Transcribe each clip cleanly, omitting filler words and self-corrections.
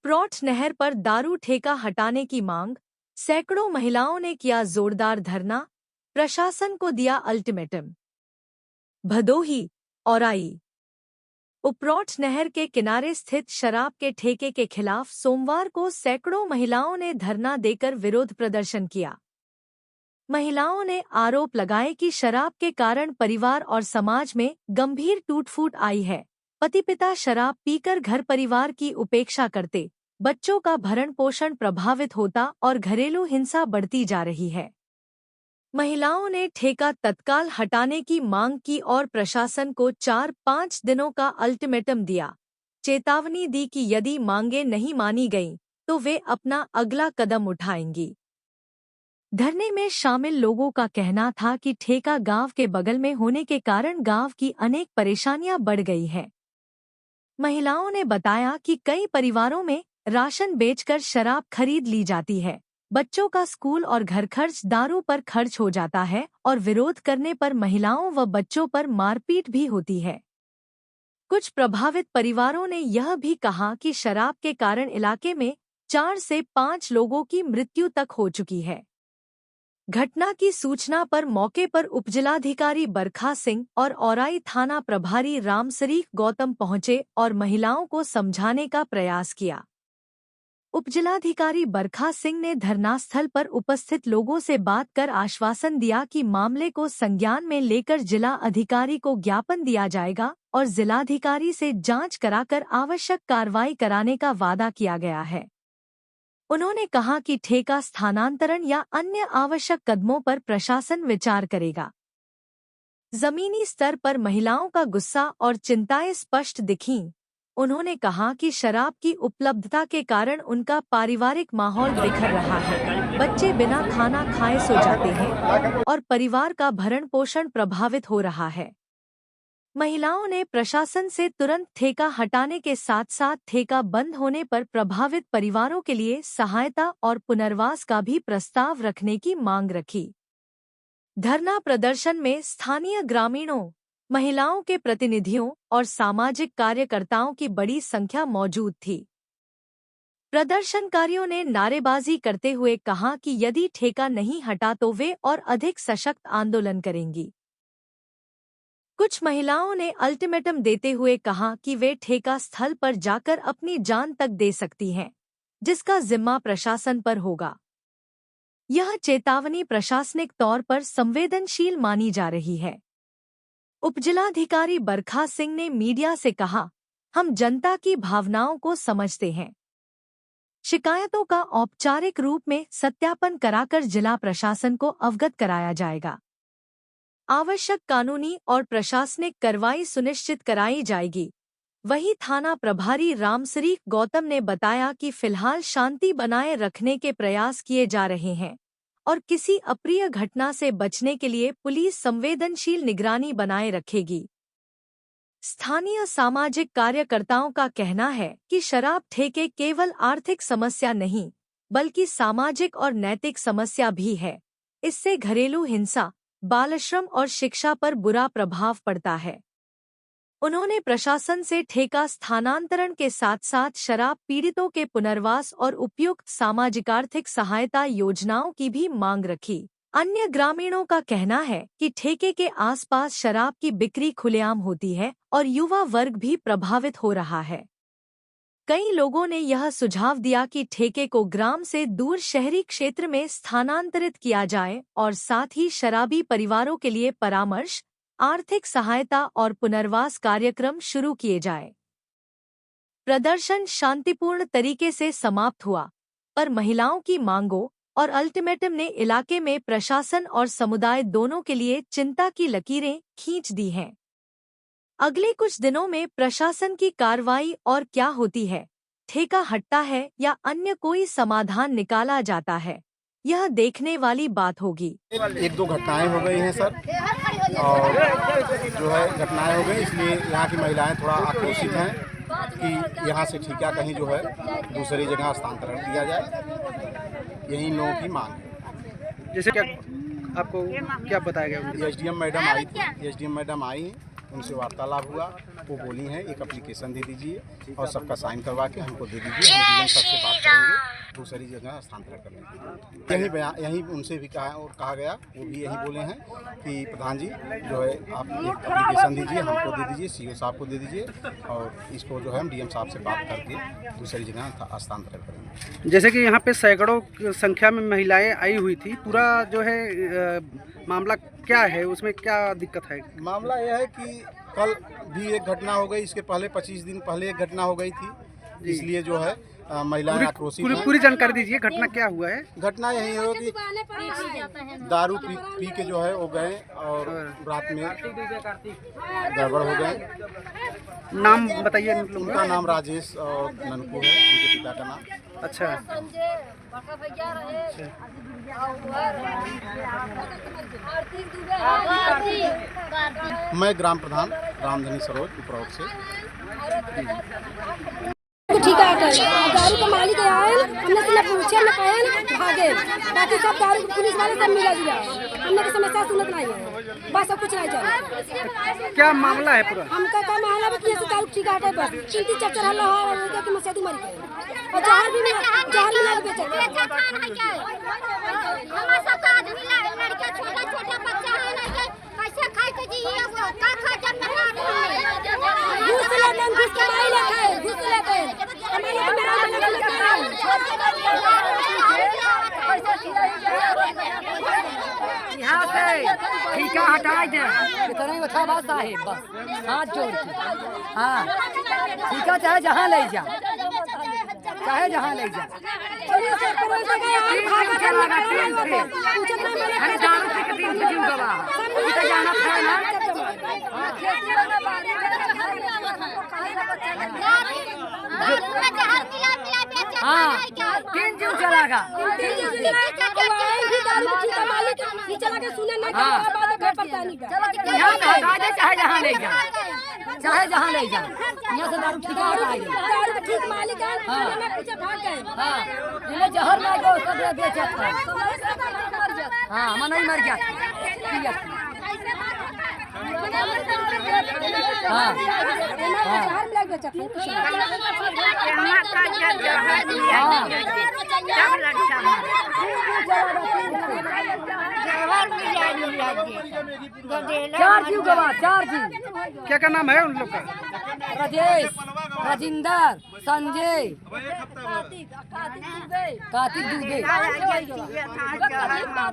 उपरौठ नहर पर दारू ठेका हटाने की मांग, सैकड़ों महिलाओं ने किया जोरदार धरना, प्रशासन को दिया अल्टीमेटम। भदोही, औराई। उपरौठ नहर के किनारे स्थित शराब के ठेके के खिलाफ सोमवार को सैकड़ों महिलाओं ने धरना देकर विरोध प्रदर्शन किया। महिलाओं ने आरोप लगाए कि शराब के कारण परिवार और समाज में गंभीर टूट-फूट आई है। पति-पिता शराब पीकर घर परिवार की उपेक्षा करते, बच्चों का भरण-पोषण प्रभावित होता और घरेलू हिंसा बढ़ती जा रही है। महिलाओं ने ठेका तत्काल हटाने की मांग की और प्रशासन को 4-5 दिनों का अल्टीमेटम दिया। चेतावनी दी कि यदि मांगें नहीं मानी गईं, तो वे अपना अगला कदम उठाएंगी। धरने में शामिल लोगों का कहना था कि ठेका गांव के बगल में होने के कारण गांव की अनेक परेशानियां बढ़ गई हैं। महिलाओं ने बताया कि कई परिवारों में राशन बेचकर शराब खरीद ली जाती है, बच्चों का स्कूल और घर खर्च दारू पर खर्च हो जाता है और विरोध करने पर महिलाओं व बच्चों पर मारपीट भी होती है। कुछ प्रभावित परिवारों ने यह भी कहा कि शराब के कारण इलाके में 4 से 5 लोगों की मृत्यु तक हो चुकी है। घटना की सूचना पर मौके पर उपजिलाधिकारी बरखा सिंह और औराई थाना प्रभारी रामसरीख गौतम पहुंचे और महिलाओं को समझाने का प्रयास किया। उपजिलाधिकारी बरखा सिंह ने धरनास्थल पर उपस्थित लोगों से बात कर आश्वासन दिया कि मामले को संज्ञान में लेकर जिला अधिकारी को ज्ञापन दिया जाएगा और जिलाधिकारी से जांच कराकर आवश्यक कार्रवाई कराने का वादा किया गया है। उन्होंने कहा कि ठेका स्थानांतरण या अन्य आवश्यक कदमों पर प्रशासन विचार करेगा। जमीनी स्तर पर महिलाओं का गुस्सा और चिंताएं स्पष्ट दिखीं। उन्होंने कहा कि शराब की उपलब्धता के कारण उनका पारिवारिक माहौल बिखर रहा है, बच्चे बिना खाना खाए सो जाते हैं और परिवार का भरण पोषण प्रभावित हो रहा है। महिलाओं ने प्रशासन से तुरंत ठेका हटाने के साथ साथ ठेका बंद होने पर प्रभावित परिवारों के लिए सहायता और पुनर्वास का भी प्रस्ताव रखने की मांग रखी। धरना प्रदर्शन में स्थानीय ग्रामीणों, महिलाओं के प्रतिनिधियों और सामाजिक कार्यकर्ताओं की बड़ी संख्या मौजूद थी। प्रदर्शनकारियों ने नारेबाजी करते हुए कहा कि यदि ठेका नहीं हटा तो वे और अधिक सशक्त आंदोलन करेंगी। कुछ महिलाओं ने अल्टीमेटम देते हुए कहा कि वे ठेका स्थल पर जाकर अपनी जान तक दे सकती हैं, जिसका जिम्मा प्रशासन पर होगा। यह चेतावनी प्रशासनिक तौर पर संवेदनशील मानी जा रही है। उपजिलाधिकारी बरखा सिंह ने मीडिया से कहा, हम जनता की भावनाओं को समझते हैं। शिकायतों का औपचारिक रूप में सत्यापन कराकर जिला प्रशासन को अवगत कराया जाएगा। आवश्यक कानूनी और प्रशासनिक कार्रवाई सुनिश्चित कराई जाएगी। वहीं थाना प्रभारी रामसरीख गौतम ने बताया कि फिलहाल शांति बनाए रखने के प्रयास किए जा रहे हैं और किसी अप्रिय घटना से बचने के लिए पुलिस संवेदनशील निगरानी बनाए रखेगी। स्थानीय सामाजिक कार्यकर्ताओं का कहना है कि शराब ठेके केवल आर्थिक समस्या नहीं, बल्कि सामाजिक और नैतिक समस्या भी है। इससे घरेलू हिंसा, बालश्रम और शिक्षा पर बुरा प्रभाव पड़ता है। उन्होंने प्रशासन से ठेका स्थानांतरण के साथ साथ शराब पीड़ितों के पुनर्वास और उपयुक्त सामाजिक आर्थिक सहायता योजनाओं की भी मांग रखी। अन्य ग्रामीणों का कहना है कि ठेके के आसपास शराब की बिक्री खुलेआम होती है और युवा वर्ग भी प्रभावित हो रहा है। कई लोगों ने यह सुझाव दिया कि ठेके को ग्राम से दूर शहरी क्षेत्र में स्थानांतरित किया जाए और साथ ही शराबी परिवारों के लिए परामर्श, आर्थिक सहायता और पुनर्वास कार्यक्रम शुरू किए जाए। प्रदर्शन शांतिपूर्ण तरीके से समाप्त हुआ, पर महिलाओं की मांगों और अल्टीमेटम ने इलाके में प्रशासन और समुदाय दोनों के लिए चिंता की लकीरें खींच दी हैं। अगले कुछ दिनों में प्रशासन की कार्रवाई और क्या होती है, ठेका हटता है या अन्य कोई समाधान निकाला जाता है, यह देखने वाली बात होगी। 1-2 घटनाएं हो गई हैं सर, और जो है घटनाएं हो गई, इसलिए यहाँ की महिलाएं थोड़ा आक्रोशित हैं कि यहाँ से ठेका कहीं जो है दूसरी जगह स्थानांतरण किया जाए। यही लोगों की मांग है। जैसे क्या आपको क्या बताया गया? एसडीएम मैडम आई थी, एसडीएम मैडम आई उनसे वार्तालाप हुआ। वो बोली हैं एक एप्लीकेशन दे दीजिए और सबका साइन करवा के हमको दे दीजिए, हम डीएम साहब से बात करेंगे दूसरी जगह स्थानांतरण करने के लिए। यही उनसे भी कहा गया, वो भी यही बोले हैं कि प्रधान जी जो है आप एक एप्लीकेशन दीजिए, हमको दे दीजिए, सीओ साहब को दे दीजिए और इसको जो है हम डीएम साहब से बात करके दूसरी जगह स्थानांतरण करेंगे। जैसे कि यहाँ पे सैकड़ों संख्या में महिलाएं आई हुई थी, पूरा जो है मामला क्या है, उसमें क्या दिक्कत है? मामला यह है कि कल भी एक घटना हो गई, इसके पहले 25 दिन पहले एक घटना हो गई थी, इसलिए जो है महिलाएं आक्रोशित हैं। पूरी जानकारी दीजिए, घटना क्या हुआ है? घटना यही है कि दारू पी के जो है वो गए और रात में गड़बड़ हो गए। नाम बताइए। उनका नाम राजेश और ननकू है, उनके पिता का नाम। अच्छा, मैं ग्राम प्रधान रामधनी सरोज उपरोक्त से। ठीक है, दारू का मालिक आए, हमने से न पूछे न कहे न भागे, बाकी सब दारू पुलिस वाले सब मिला जुला, हमने की समस्या सुनत नहीं है, बस सब कुछ नहीं जाने। क्या मामला है पूरा? हमका का मामला है कि दारू ठीक है, बस चिंती चक्कर हल्ला हो रहा है कि मसेदी मर गए और जहर भी मिला बेचा हमारा सब आदमी लड़का छोटा छोटा बच्चा है ना, कैसे खाए के जी का खा जब घूस लेते घूस कमाई लेते घूस लेते यहाँ से ठीका हटा दे, इतना ही अच्छा बात है, बस हाथ जोड़ के। हाँ, ठीका चाहे जहाँ ले जा, चाहे जहाँ ले जा। अरे दारू पी के 3 दिन गवा तो जाना था ना। हाँ, 3 दिन चलागा। यहाँ से हटा दे, चाहे जहाँ ले जा, चाहे जहाँ ले जा। यहाँ से दारू ठीका हटा दे। ठीक मालिक है, पीछे भाग गए। हाँ, इन्हें जहर ना दो, सब बेचा था। हाँ, मन ही मर गया। हाँ, जहर मिला बेचा चार जीव गवा, 4 जीव। क्या नाम है उन लोग का? राजेश, राजिंदर, संजय, कार्तिक दुबे।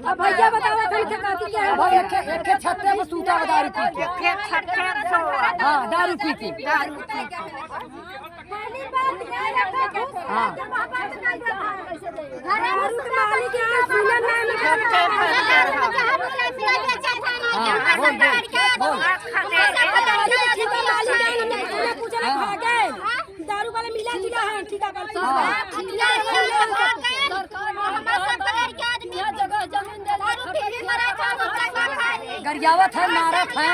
अब भैया बताओ कार्तिक क्या है? भाई एक छत्ते में सूता दारू पी के। हाँ, दारू पी के। हाँ, दारू वाले मिला जुला है, ठीक है। गरियावत है, नारक है।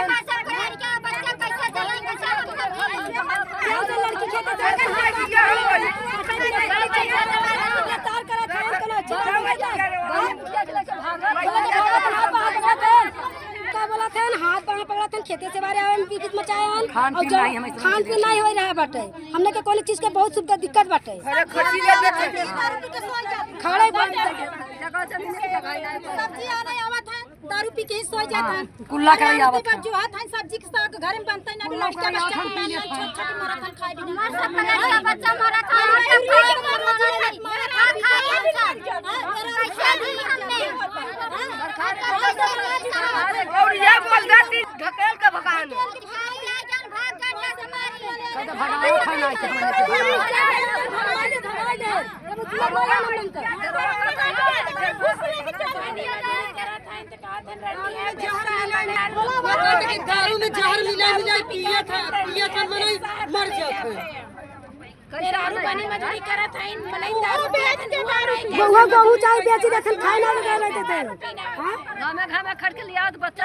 हाथ बांह पकड़ा थे, खेते से बारे आवे में मचाए खान पीन नहीं हो रहा बाटे। हमने के कोई चीज के बहुत सुविधा दिक्कत बाटे। खड़े दारू पी के ही सो जाता है, कुल्ला कर आवत है। जो हाथ है सब्जी के साग घर में बनता है ना, लड़का बच्चा छोटा मराठन खाए भी नहीं। सब बच्चा मराठन और ये बोल जाती ढकेल के भगान भगाओ खाना दारू में जहर मिला पिया था मर जाते। दारू पानी मजदूरी करत है, मलाई दारू गहूँ चाय बेची देखन खाए ना लगा लेते थे। गाँव में खड़ के लिया तो बच्चा